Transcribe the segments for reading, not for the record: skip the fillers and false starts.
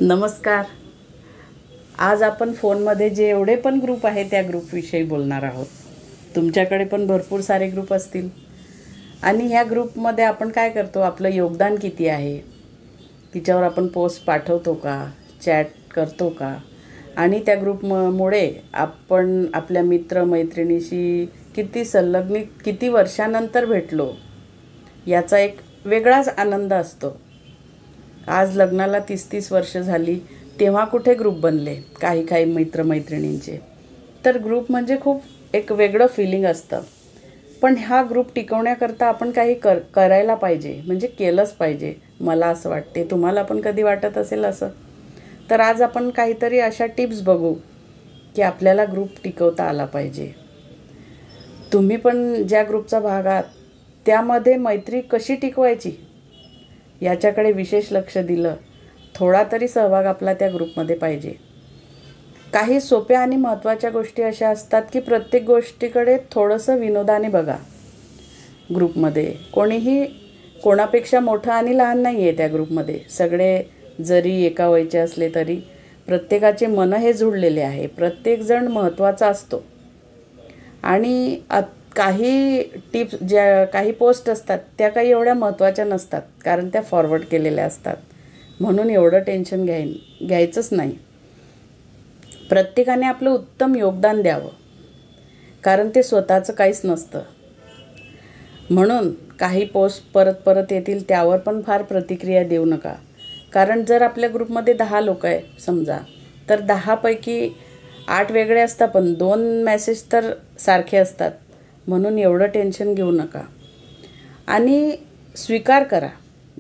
नमस्कार. आज आपण फोनमध्ये जे एवढे पण ग्रुप आहे त्या ग्रुपविषयी बोलणार आहोत. तुमच्याकडे पण भरपूर सारे ग्रुप असतील आणि ह्या ग्रुपमध्ये आपण काय करतो, आपलं योगदान किती आहे, तिच्यावर आपण पोस्ट पाठवतो का, चॅट करतो का, आणि त्या ग्रुपमुळे आपण आपल्या मित्रमैत्रिणीशी किती संलग्नित, किती वर्षानंतर भेटलो याचा एक वेगळाच आनंद असतो. आज लग्नाला 30-30 वर्ष झाली, तेव्हा कुठे ग्रुप बनले काही मित्रमैत्रिणींचे. तर ग्रुप म्हणजे खूप एक वेगळं फिलिंग असतं. पण हा ग्रुप टिकवण्याकरता आपण काही करायला पाहिजे, म्हणजे केलंच पाहिजे, मला असं वाटते. तुम्हाला पण कधी वाटत असेल असं? तर आज आपण काहीतरी अशा टिप्स बघू की आपल्याला ग्रुप टिकवता आला पाहिजे. तुम्ही पण ज्या ग्रुपचा भाग आहात त्यामध्ये मैत्री कशी टिकवायची याच्याकडे विशेष लक्ष दिलं, थोडा तरी सहभाग आपला त्या ग्रुपमध्ये पाहिजे. काही सोप्या आणि महत्त्वाच्या गोष्टी अशा असतात की प्रत्येक गोष्टीकडे थोडंसं विनोदाने बघा. ग्रुपमध्ये कोणीही कोणापेक्षा मोठं आणि लहान नाही आहे. त्या ग्रुपमध्ये सगळे जरी एका वयाचे असले तरी प्रत्येकाचे मन हे जुळलेले आहे. प्रत्येकजण महत्त्वाचा असतो. आणि काही टिप्स, ज्या काही पोस्ट असतात त्या काही एवढ्या महत्त्वाच्या नसतात, कारण त्या फॉरवर्ड केलेल्या असतात. म्हणून एवढं टेन्शन घ्यायचंच नाही. प्रत्येकाने आपलं उत्तम योगदान द्यावं, कारण ते स्वतःचं काहीच नसतं. म्हणून काही पोस्ट परत येतील त्यावर पण फार प्रतिक्रिया देऊ नका. कारण जर आपल्या ग्रुपमध्ये 10 लोक आहे समजा, तर 10 पैकी 8 वेगळे असतात, पण 2 मेसेज तर सारखे असतात. म्हणून एवढं टेन्शन घेऊ नका आणि स्वीकार करा.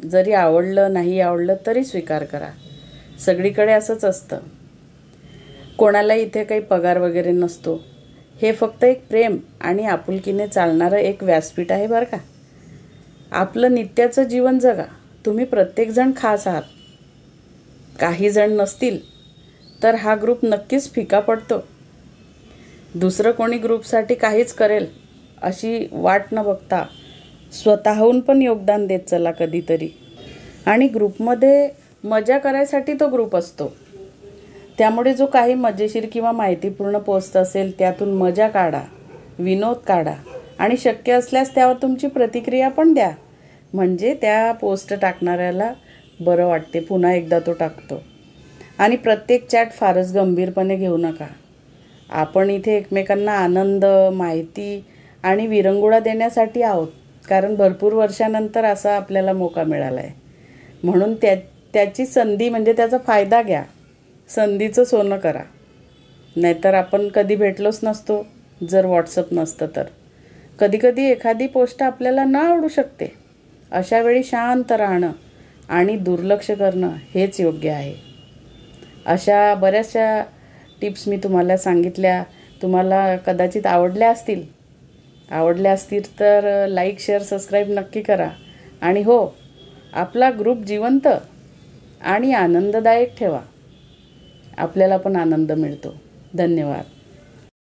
जरी आवडलं नाही आवडलं तरी स्वीकार करा. सगळीकडे असंच असतं. कोणाला इथे काही पगार वगैरे नसतो. हे फक्त एक प्रेम आणि आपुलकीने चालणारं एक व्यासपीठ आहे बरं का. आपलं नित्याचं जीवन जगा. तुम्ही प्रत्येकजण खास आहात. काही जण नसतील तर हा ग्रुप नक्कीच फिका पडतो. दुसरं कोणी ग्रुपसाठी काहीच करेल अशी वाट न बघता स्वतःहून पण योगदान देत चला कधीतरी. आणि ग्रुपमध्ये मजा करायसाठी तो ग्रुप असतो. त्यामुळे जो काही मजेशीर किंवा माहितीपूर्ण पोस्ट असेल त्यातून मजा काढा, विनोद काढा आणि शक्य असल्यास त्यावर तुमची प्रतिक्रिया पण द्या. म्हणजे त्या पोस्ट टाकणाऱ्याला बरं वाटते, पुन्हा एकदा तो टाकतो. आणि प्रत्येक चॅट फारच गंभीरपणे घेऊ नका. आपण इथे एकमेकांना आनंद, माहिती आणि विरंगुळा देण्यासाठी आहोत, कारण भरपूर वर्षानंतर असा आपल्याला मौका मिळाला आहे. म्हणून त्याची संधी म्हणजे त्याचा फायदा घ्या. संधीचं सोनं करा. नाहीतर आपण कधी भेटलोच नसतो जर व्हॉट्सअप नसतं तर. कधीकधी एखादी पोस्ट आपल्याला न आवडू शकते. अशा वेळी शांत राहणं आणि दुर्लक्ष करणं हेच योग्य आहे. अशा बऱ्याचशा टिप्स मी तुम्हाला सांगितल्या. तुम्हाला कदाचित आवडल्या असतील तर लाईक, शेअर, सबस्क्राईब नक्की करा. आणि हो, आपला ग्रुप जिवंत आणि आनंददायक ठेवा. आपल्याला पण आनंद मिळतो. धन्यवाद.